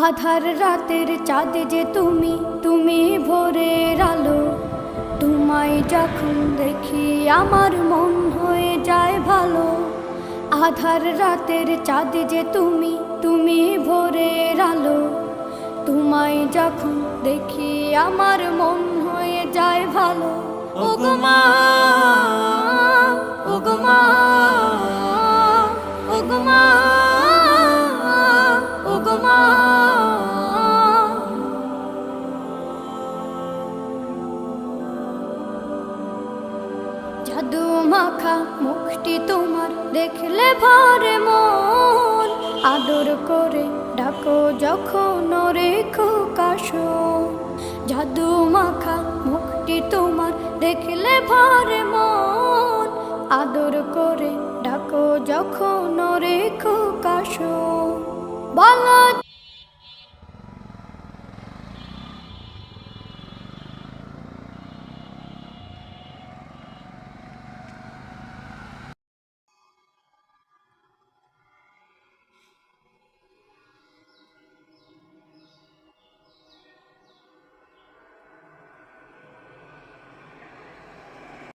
আধার রাতের চাঁদ যে তুমি, তুমি ভোরের আলো। তোমায় যখন দেখি আমার মন হয়ে যায় ভালো। আধার রাতের চাঁদ যে তুমি, তুমি ভোরের আলো। তোমায় যখন দেখি আমার মন হয়ে যায় ভালো। ওগো মা, ওগো মা, ওগো মা, ওগো মা। জাদু মাখা মুখটি তোমার দেখলে ভরে মন। আদর করে ডাকো যখন রেখো কাশন। জাদু মাখা মুখটি তোমার দেখলে ভরে মন। আদর করে ডাকো যখন রেখো কাশন। বলো